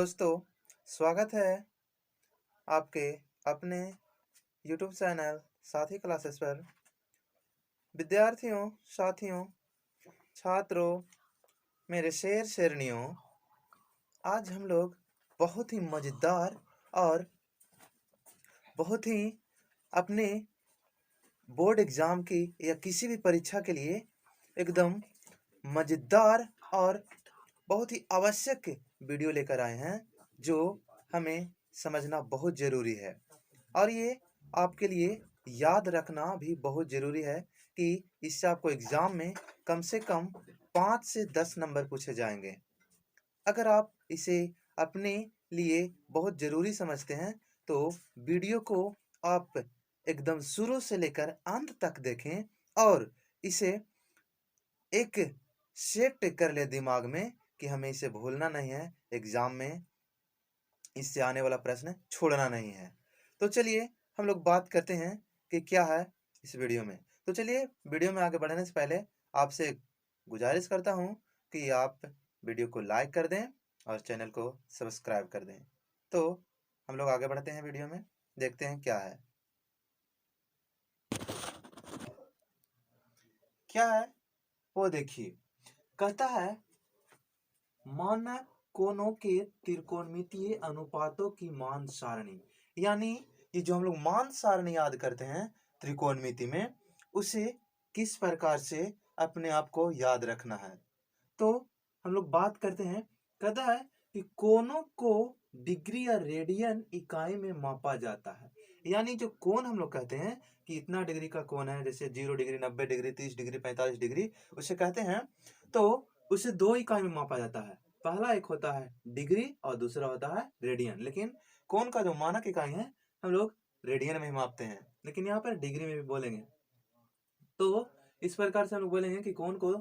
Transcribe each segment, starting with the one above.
दोस्तों, स्वागत है आपके अपने YouTube चैनल साथी क्लासेस पर। विद्यार्थियों, साथियों, छात्रों, मेरे शेर शेरनियों, आज हम लोग बहुत ही मज़ेदार और बहुत ही अपने बोर्ड एग्ज़ाम की या किसी भी परीक्षा के लिए एकदम मज़ेदार और बहुत ही आवश्यक वीडियो लेकर आए हैं, जो हमें समझना बहुत ज़रूरी है। और ये आपके लिए याद रखना भी बहुत ज़रूरी है कि इससे आपको एग्ज़ाम में कम से कम 5 से 10 नंबर पूछे जाएँगे। अगर आप इसे अपने लिए बहुत ज़रूरी समझते हैं, तो वीडियो को आप एकदम शुरू से लेकर अंत तक देखें और इसे एक सेट कर लें दिमाग में कि हमें इसे भूलना नहीं है, एग्ज़ाम में इससे आने वाला प्रश्न छोड़ना नहीं है। तो चलिए हम लोग बात करते हैं कि क्या है इस वीडियो में। तो चलिए वीडियो में आगे बढ़ने से पहले आपसे गुजारिश करता हूँ कि आप वीडियो को लाइक कर दें और चैनल को सब्सक्राइब कर दें। तो हम लोग आगे बढ़ते हैं वीडियो में, देखते हैं क्या है। क्या है वो देखिए, कहता है मानक कोणों के त्रिकोणमितीय अनुपातों की मान सारणी। यानी ये जो हम लोग मान सारणी याद करते हैं त्रिकोणमिति में, उसे किस प्रकार से अपने आप को याद रखना है। तो हम लोग बात करते हैं, कहता है कि कोणों को डिग्री या रेडियन इकाई में मापा जाता है। यानी जो कोण हम लोग कहते हैं कि इतना डिग्री का कोण है, जैसे 0 डिग्री, 90 डिग्री, 30 डिग्री, 45 डिग्री, उसे कहते हैं। तो उसे दो इकाई में मापा जाता है। पहला एक होता है डिग्री और दूसरा होता है रेडियन। लेकिन कोण का जो मानक इकाई है हम लोग रेडियन में ही मापते हैं, लेकिन यहाँ पर डिग्री में भी बोलेंगे। तो इस प्रकार से हम लोग बोलेंगे कि कोण को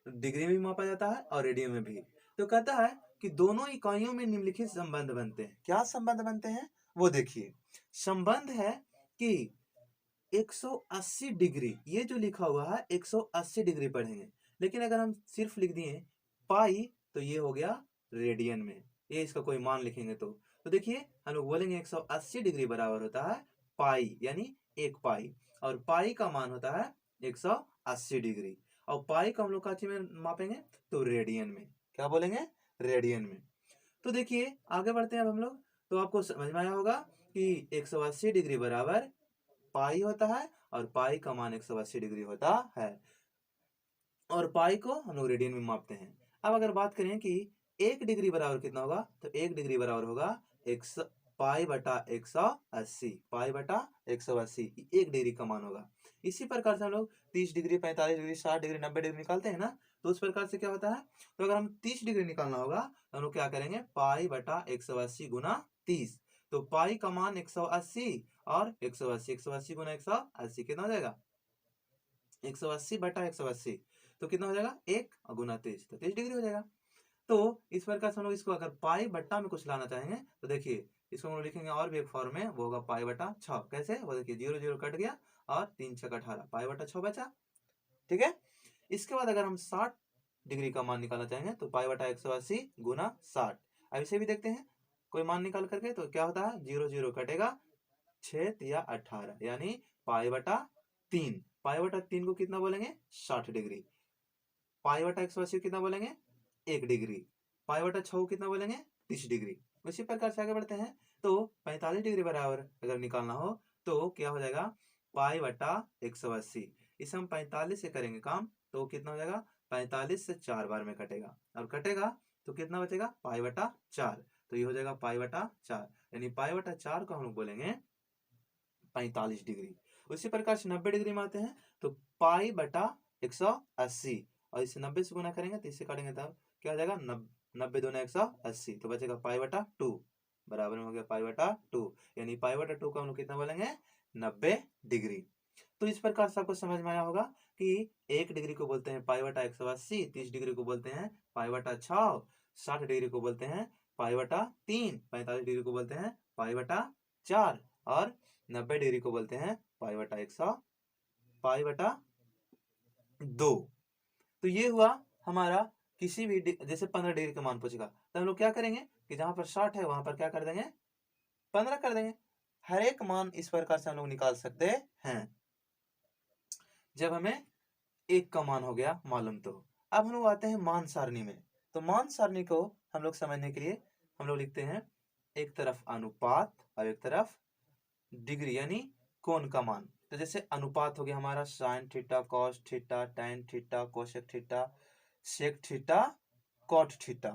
डिग्री में भी मापा जाता है और रेडियन में भी। तो कहता है कि दोनों इकाइयों में निम्नलिखित संबंध बनते हैं। क्या संबंध बनते हैं वो देखिए। संबंध है कि 180 डिग्री, ये जो लिखा हुआ है 180 डिग्री पढ़ेंगे, लेकिन अगर हम सिर्फ लिख दिए पाई तो ये हो गया रेडियन में। ये इसका कोई मान लिखेंगे तो देखिए हम लोग बोलेंगे 180 डिग्री बराबर होता है पाई, यानी 1 पाई, और पाई का मान होता है 180 डिग्री। और पाई को हम लोग काची में मापेंगे तो रेडियन में। क्या बोलेंगे? रेडियन में। तो देखिए आगे बढ़ते हैं अब हम लोग। तो आपको समझ में आया होगा कि 180 डिग्री बराबर पाई होता है और पाई का मान 180 डिग्री होता है, और पाई को हम लोग रेडियन में मापते हैं। अब अगर बात करें कि 1 डिग्री बराबर कितना होगा, तो 1 डिग्री बराबर होगा पाई बटा 180। पाई बटा 180 1 डिग्री का मान होगा। इसी प्रकार से हम लोग 30 डिग्री, 45 डिग्री, 60 डिग्री, 90 डिग्री निकालते हैं ना, तो उस प्रकार से क्या होता है। तो अगर हम 30 डिग्री निकालना होगा तो हम लोग क्या करेंगे, पाई बटा 180 गुना 30। तो पाई का मान 180 और 180, 180 गुना 180 कितना हो जाएगा, 180 बटा 180, तो कितना हो जाएगा 1 गुना 30, तो 30 डिग्री हो जाएगा। तो इस प्रकार से हम लोग इसको अगर पाई बट्टा में कुछ लाना चाहेंगे तो देखिए इसको हम लोग लिखेंगे और भी एक फॉर्म में, वो होगा पाई बटा 6। कैसे, वो देखिए 0 0 कट गया और 3 6 18, पाई बटा 6 बचा। ठीक है। इसके बाद अगर हम 60 डिग्री का मान निकालना चाहेंगे तो पाई बटा 180 गुना 60। अब इसे भी देखते हैं कोई मान निकाल करके, तो क्या होता है 0 0 कटेगा 6 या 18, यानी पाई बटा 3। पाई बटा 3 को कितना बोलेंगे, 60 डिग्री। पाई बटा 180 कितना बोलेंगे, 1 डिग्री। पाई बटा 6 कितना बोलेंगे, 30 डिग्री। उसी प्रकार से आगे बढ़ते हैं। तो 45 डिग्री बराबर अगर निकालना हो तो क्या हो जाएगा, पाई बटा 180। इसे हम 45 से करेंगे काम, तो कितना हो जाएगा, 45 से 4 बार में कटेगा, और कटेगा तो कितना बचेगा, पाई बटा 4। तो ये हो जाएगा पाई बटा 4, यानी पाई बटा 4 को हम लोग बोलेंगे 45 डिग्री। उसी प्रकार से 90 डिग्री में आते हैं, तो पाई बटा 180, और इसे 90 से गुना करेंगे तो इससे काटेंगे तब क्या हो जाएगा, 90 दूना 180, तो बचेगा पाई बटा 2, बराबर में हो गया पाई बटा 2, यानी पाई बटा 2 का हम लोग कितना बोलेंगे, 90 डिग्री। तो इस प्रकार से आपको समझ में आया होगा कि 1 डिग्री को बोलते हैं पाई बटा 180, 30 डिग्री को बोलते हैं पाई बटा 6, 60 डिग्री को बोलते हैं पाई बटा 3, 45 डिग्री को बोलते हैं पाई बटा 4, और 90 डिग्री को बोलते हैं पाई बटा 100, पाई बटा 2। तो ये हुआ हमारा किसी भी जैसे 15 डिग्री का मान पूछेगा तो हम लोग क्या करेंगे, कि जहां पर 60 है वहां पर क्या कर देंगे 15 कर देंगे। हर एक मान इस प्रकार से हम लोग निकाल सकते हैं जब हमें एक का मान हो गया मालूम। तो अब हम लोग आते हैं मान सारणी में। तो मान सारणी को हम लोग समझने के लिए हम लोग लिखते हैं एक तरफ अनुपात और एक तरफ डिग्री यानी कोण का मान। तो जैसे अनुपात हो गया हमारा sine theta cos theta tan theta cosec theta sec theta cot theta.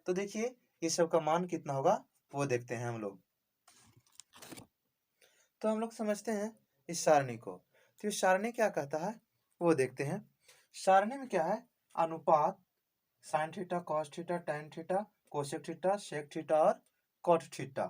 तो देखिए ये सब का मान कितना होगा वो देखते हैं हम लोग। तो हम लोग समझते हैं इस सारणी को। तो ये सारणी क्या कहता है वो देखते हैं। सारणी में क्या है अनुपात sine theta cos theta tan theta cosec theta sec theta और कॉट थीटा।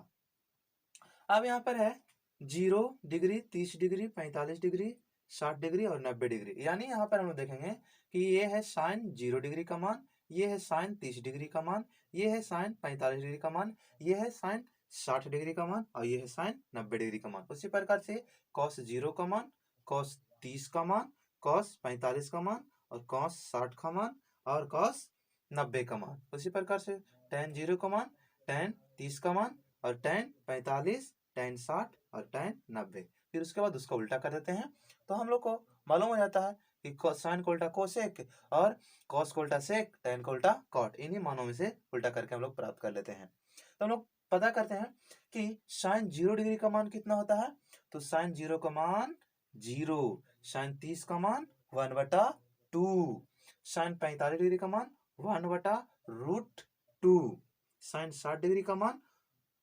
अब यहाँ पर है 0 डिग्री 30 डिग्री 45 डिग्री 60 डिग्री और 90 डिग्री। यानी यहाँ पर हम लोग देखेंगे कि ये है साइन 0 डिग्री का मान, ये है साइन 30 डिग्री का मान, ये है साइन 45 डिग्री का मान, ये है साइन 60 डिग्री का मान और ये है साइन 90 डिग्री का मान। उसी प्रकार से कॉस 0 का मान, कॉस 30 का मान, कॉस 45 का मान और कॉस 60 का मान और कॉस 90 का मान। उसी प्रकार से tan 0 का मान, tan 30 का मान और tan 45, tan 60 और tan 90। फिर उसके बाद उसका उल्टा कर देते हैं तो हम लोग को मालूम हो जाता है कि साइन को उल्टा कोसेक और कॉस को उल्टा सेक tan को उल्टा कॉट। इन्हीं मानों में से उल्टा करके हम लोग प्राप्त कर लेते हैं। तो हम लोग पता करते हैं कि साइन 0 डिग्री का मान कितना होता है। तो साइन 0 का मान 0, साइन 30 का मान 1/2, साइन 45 डिग्री का मान 1/√2, साइन 60 डिग्री का मान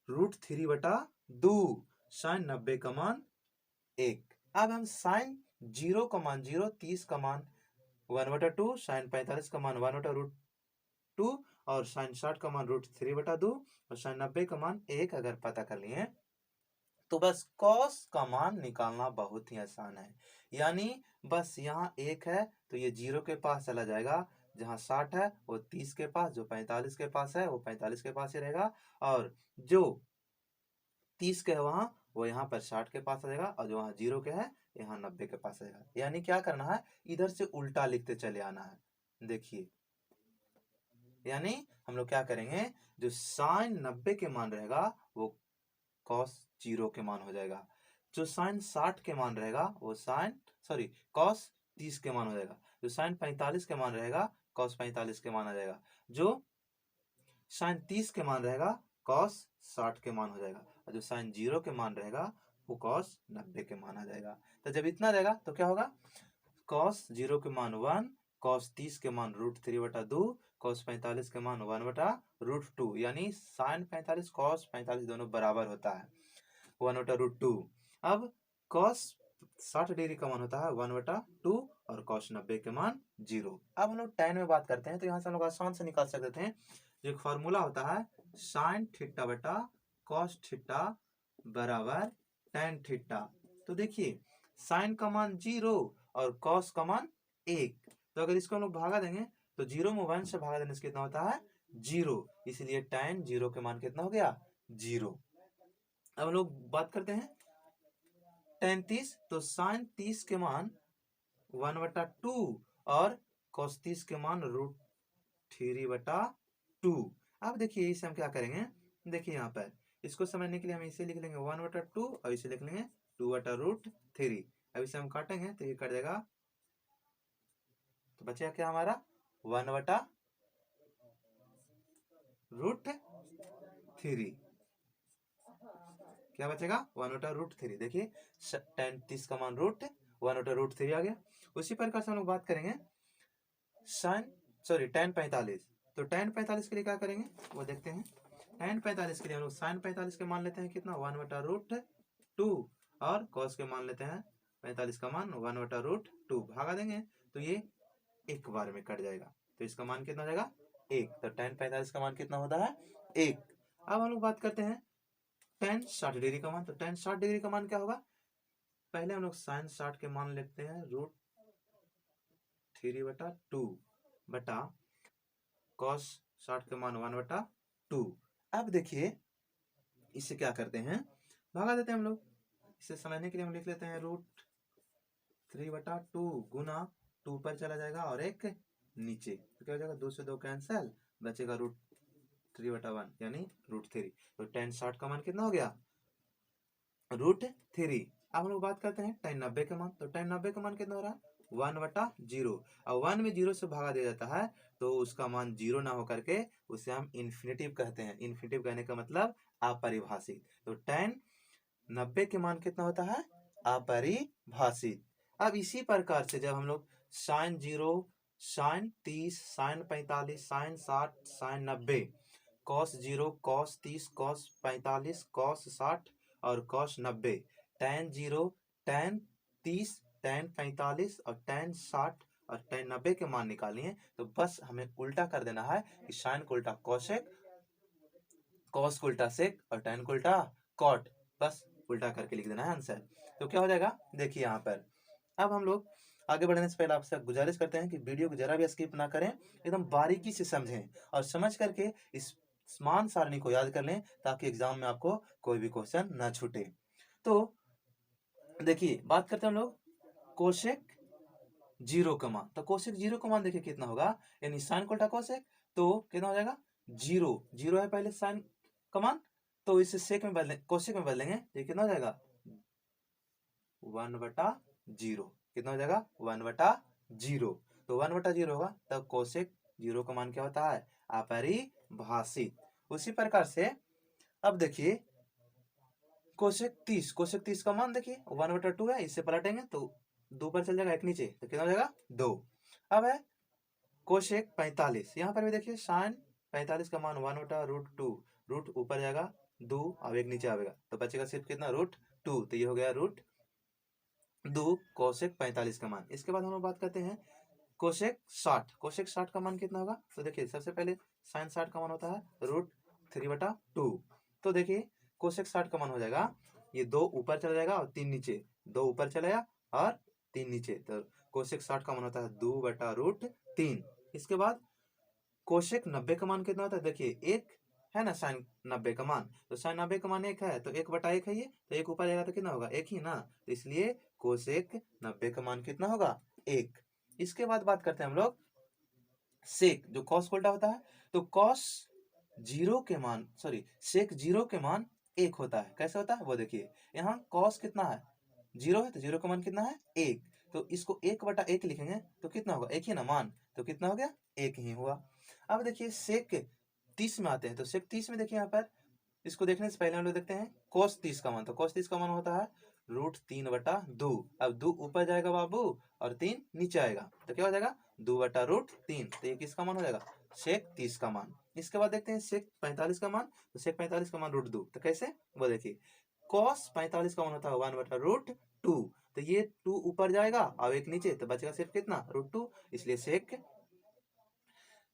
√3/2, साइन 90 का मान 1। अब हम साइन 0 का मान 0, 30 का मान 1/2, साइन 45 का मान 1/√2 और साइन 60 का मान √3/2 और साइन 90 का मान 1 अगर पता कर लिए तो बस कॉस का मान निकालना बहुत ही आसान है। यानी बस यहाँ 1 है तो ये 0 के पास चला जाएगा, जहाँ 60 है वो 30 के पास, जो 45 के पास है वो 45 के पास ही रहेगा और जो 30 के है वहां वो यहाँ पर 60 के पास आ जाएगा और जो वहाँ 0 के है यहाँ 90 के पास आएगा। यानी क्या करना है इधर से उल्टा लिखते चले आना है। देखिए यानी हम लोग क्या करेंगे जो साइन 90 के मान रहेगा वो कॉस 0 के मान हो जाएगा, जो साइन 60 के मान रहेगा वो कॉस 30 के मान हो जाएगा, जो साइन 45 के मान रहेगा कॉस 45 के मान आ जाएगा, जो साइन 30 के मान रहेगा कॉस 60 के मान हो जाएगा और जो साइन 0 के मान रहेगा वो कॉस 90 के मान आ जाएगा। तो जब इतना रहेगा तो क्या होगा कॉस 0 के मान 1, कॉस 30 के मान √3/2, कॉस 45 के मान 1/√2। यानी साइन 45 कॉस 45 दोनों बराबर होता है 1/√2। अब कॉस 60 डिग्री का मान होता है 1/2 और कॉस 90 के मान 0। अब हम लोग tan में बात करते हैं तो यहाँ से हम लोग आसान से निकाल सकते हैं। जो एक फॉर्मूला होता है साइन थीटा बटा कॉस थीटा बराबर tan थीटा। तो देखिए साइन का मान 0 और कॉस का मान 1। तो अगर इसको हम लोग भागा देंगे तो 0 में 1 से भागा देने से कितना होता है 0, इसलिए tan 0 के मान कितना हो गया 0। अब हम लोग बात करते हैं tan 30, तो साइन 30 के मान 1/2 और cos 30 के मान √3/2। अब देखिए इसे हम क्या करेंगे, देखिए यहाँ पर इसको समझने के लिए हम इसे लिख लेंगे 1/2 और इसे लिख लेंगे 2/√3। अब इसे हम काटेंगे तो ये कट जाएगा तो बचेगा क्या हमारा 1/√3। क्या बचेगा 1/√3। देखिए tan 30 का मान 1/√3 आ गया। उसी प्रकार से हम लोग बात करेंगे tan 45। तो tan 45 के लिए क्या करेंगे वो देखते हैं। tan 45 के लिए हम लोग साइन 45 के मान लेते हैं कितना 1/√2 और cos के मान लेते हैं 45 का मान 1/√2 भागा देंगे तो ये एक बार में कट जाएगा तो इसका मान कितना हो जाएगा 1। तो tan 45 का मान कितना होता है 1। अब हम लोग बात करते हैं tan 60 डिग्री का मान। तो tan 60 डिग्री का मान क्या होगा, पहले हम लोग साइन 60 के मान लेते हैं √3/2 बटा cos 60 के मान 1/2। अब देखिए इसे क्या करते हैं भागा देते हैं हम लोग। इसे समझने के लिए हम लिख लेते हैं √3/2 गुना 2 पर चला जाएगा और एक नीचे तो क्या हो जाएगा 2 से 2 कैंसिल बचेगा 3/1 यानी √3। तो tan 60 का मान कितना हो गया? √3। अब हम लोग बात करते हैं tan 90 का मान। तो tan 90 का मान कितना हो रहा है? 1/0। और 1 में 0 से भागा दिया जाता है तो उसका मान 0 ना होकर के उसे हम इन्फिनेटिव कहते हैं। इन्फिनेटिव कहने का मतलब अपरिभाषित। तो tan 90 के मान कितना होता है? अपरिभाषित। अब इसी प्रकार से जब हम लोग sin 0, sin 30, sin 45, sin 60, sin 90, cos 0, cos 30, cos 45, cos 60 और cos 90, tan 0, tan 30, tan 45 और tan 60 और tan 90 के मान निकालिए तो बस हमें उल्टा कर देना है कि sin को उल्टा कोसेक, cos को उल्टा सेक और tan को उल्टा कॉट, बस उल्टा करके लिख देना है आंसर। तो क्या हो जाएगा? देखिए यहाँ पर अब हम लोग आगे बढ़ने से पहले आपसे गुजारिश करते हैं कि वीडियो को जरा भी स्किप ना करें, एकदम बारीकी से समझें और समझ करके इस मान सारणी को याद कर लें ताकि एग्जाम में आपको कोई भी क्वेश्चन ना छूटे। तो देखिए बात करते हैं हम लोग कोसेक 0 का मान। तो कोसेक 0 का मान देखिए कितना होगा, यानी साइन को उल्टा कोसेक तो कितना हो जाएगा? 0। 0 है पहले साइन का मान, तो इसे सेक में बदलें, कोसेक में बदलेंगे तो कितना हो जाएगा? 1/0। कितना हो जाएगा? 1/0। तो 1/0 होगा तब कोसेक 0 का मान क्या होता है? अपरिभाषित। उसी प्रकार से अब देखिए कोसेक 30 का मान देखिए 1/2 है, इससे पलटेंगे तो 2 पर चल जाएगा, एक नीचे तो कितना हो जाएगा? 2। अब है कोसेक 45, यहाँ पर भी देखिए साइन 45 का मान 1/√2, रूट ऊपर जाएगा 2 अब एक नीचे आएगा तो बचेगा सिर्फ कितना? √2। तो ये हो गया √2 कोसेक 45 का मान। इसके बाद हम लोग बात करते हैं कोसेक 60। कोसेक 60 का मान कितना होगा? तो देखिए सबसे पहले साइन 60 का मान होता है √3/2। तो देखिए कोसेक 60 का मान हो जाएगा, ये 2 ऊपर चला जाएगा और 3 नीचे, 2 ऊपर चलेगा और 3 नीचे, तो कोसेक 60 का मान होता है 2/√3। इसके बाद कोसेक 90 का मान कितना होता है? देखिए एक है ना साइन 90 का मान, तो साइन 90 का मान 1 है तो 1/1 है ये, तो 1 ऊपर जाएगा तो कितना होगा? 1 ही ना, तो इसलिए कोसेक 90 का मान कितना होगा? 1। इसके बाद बात करते हैं हम लोग सेक, जो कॉस को उल्टा होता है। तो कॉस 0 के मान सेक 0 के मान 1 होता है। कैसे होता है वो देखिए, यहाँ कॉस कितना है? 0 है तो 0 का मान कितना है? 1। तो इसको 1/1 लिखेंगे तो कितना होगा? 1 ही ना मान, तो कितना हो गया? 1 ही हुआ। अब देखिए सेक 30 में आते हैं। तो सेक 30 में देखिए यहाँ पर इसको देखने से पहले हम लोग देखते हैं cos 30 का मान। तो cos 30 का मान होता है √3/2। अब 2 ऊपर जाएगा बाबू और 3 नीचे आएगा तो क्या हो जाएगा? 2/√3। तो ये किसका मान हो जाएगा? सेक 30 का मान। इसके बाद देखते हैं सेक 45 का मान। तो सेक 45 का मान √2, तो कैसे वो देखिए cos 45 का मान होता है 1/√2। तो ये 2 ऊपर जाएगा और 1 नीचे, तो बचेगा सिर्फ कितना? √2। इसलिए सेक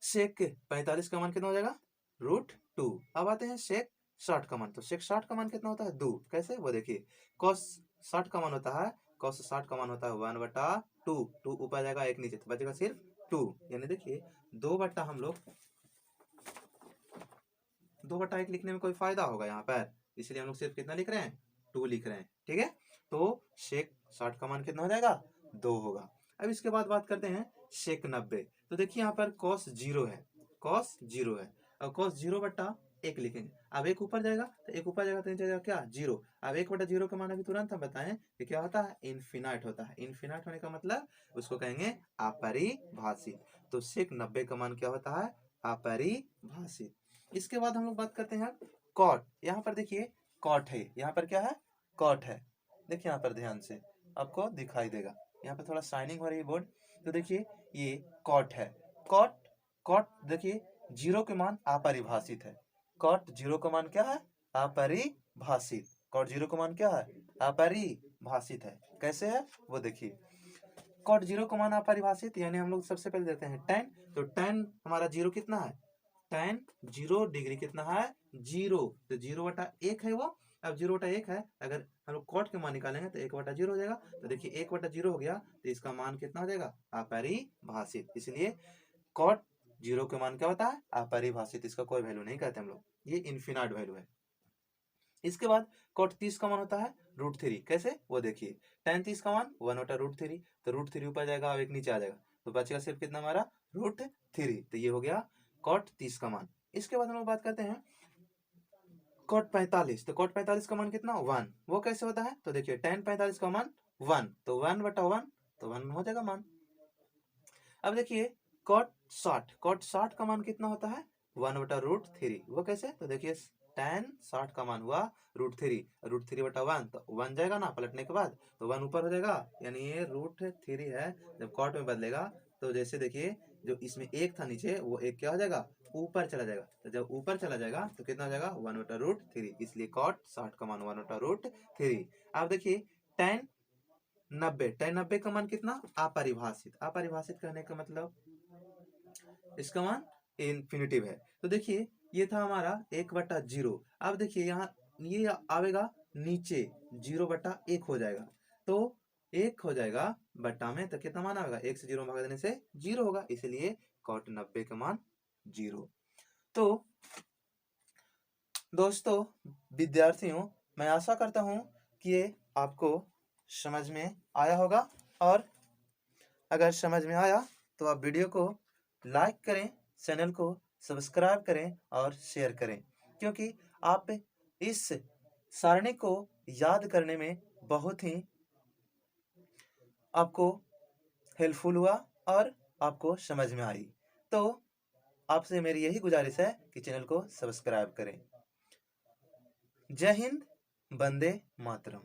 45 का मान कितना हो जाएगा? √2। अब आते हैं सेक 60 का मान। तो सेक 60 का मान कितना होता है? 2। कैसे वो देखिए cos 60 का मान होता है, cos 60 का मान होता है 1/2। 2 ऊपर जाएगा, 1 नीचे, तो बचेगा सिर्फ 2। यानी देखिए 2/1 लिखने में कोई फायदा होगा यहाँ पर, इसलिए हम लोग सिर्फ कितना लिख रहे हैं? 2 लिख रहे हैं। ठीक है, तो सेक 60 का मान कितना हो जाएगा? 2 होगा। अब इसके बाद बात करते हैं सेक 90। तो देखिए यहाँ पर cos 0 है, cos 0 है और cos 0/1 लिखेंगे। अब 1 ऊपर जाएगा तो 1 ऊपर जाएगा तो नीचे जाएगा क्या? 0। अब 1/0 का मान अभी तुरंत हम बताएं कि क्या होता है? इनफिनाइट होता है। इनफिनाइट होने का मतलब उसको कहेंगे अपरिभाषित। तो सेक 90 का मान क्या होता है? अपरिभाषित। इसके बाद हम लोग बात करते हैं कॉट। यहाँ पर देखिए कॉट है, यहाँ पर क्या है? कॉट है। देखिए यहाँ पर ध्यान से आपको दिखाई देगा, यहाँ पर थोड़ा शाइनिंग हो रही है बोर्ड। तो देखिए ये कॉट है। कॉट कॉट देखिए 0 के मान अपरिभाषित है। कॉट 0 का मान क्या है? अपरिभाषित। कॉट 0 का मान क्या है? अपरिभाषित है। कैसे है वो देखिए, कॉट 0 का मान अपरिभाषित यानी हम लोग सबसे पहले देते हैं tan। तो tan हमारा 0 कितना है? tan 0 डिग्री कितना है? 0। तो 0/1 है वो। अब 0/1 है, अगर हम लोग कॉट के मान निकालेंगे तो 1/0 हो जाएगा। तो देखिए 1/0 हो गया तो इसका मान कितना हो जाएगा? अपरिभाषित। इसलिए कॉट 0 के मान क्या होता है? अपरिभाषित। इसका कोई वैल्यू नहीं कहते हम लोग, ये इनफिनाइट वैल्यू है। इसके बाद cot 30 का मान होता है √3। कैसे वो देखिए, tan 30 का मान 1/√3। तो √3 ऊपर जाएगा और 1 नीचे आ जाएगा तो बचेगा सिर्फ कितना हमारा? √3। तो ये हो गया cot 30 का मान। इसके बाद हम लोग बात करते हैं cot 45। तो cot 45 का मान कितना 1, वो कैसे होता है तो देखिए tan 45 का मान 1, तो 1/1 तो 1 हो जाएगा मान। अब देखिए cot 60 का मान कितना होता है 1/√3, वो कैसे तो देखिए tan 60 का मान हुआ √3, √3/1 तो 1 जाएगा ना पलटने के बाद, तो 1 ऊपर हो जाएगा, यानी ये √3 है। जब कॉट में बदलेगा तो जैसे देखिए जो इसमें एक था नीचे, वो एक क्या हो जाएगा ऊपर चला जाएगा, तो जब ऊपर चला जाएगा तो कितना हो जाएगा 1/√3, इसलिए cot 60 का मान 1/√3। अब देखिए tan 90 का मान कितना अपरिभाषित, अपरिभाषित कहने का मतलब इसका मान इन्फिनिटिव है। तो देखिए ये था हमारा 1/0। अब देखिए यहाँ ये आवेगा नीचे 0/1 हो जाएगा, तो 1 हो जाएगा बट्टा में, तो कितना मान आएगा 1 से 0 भाग देने से 0 होगा, इसलिए cot 90 का मान 0। तो दोस्तों विद्यार्थियों, मैं आशा करता हूँ कि ये आपको समझ में आया होगा, और अगर समझ में आया तो आप वीडियो को लाइक करें, चैनल को सब्सक्राइब करें और शेयर करें, क्योंकि आप इस सारणी को याद करने में बहुत ही आपको हेल्पफुल हुआ और आपको समझ में आई। तो आपसे मेरी यही गुजारिश है कि चैनल को सब्सक्राइब करें। जय हिंद, वंदे मातरम।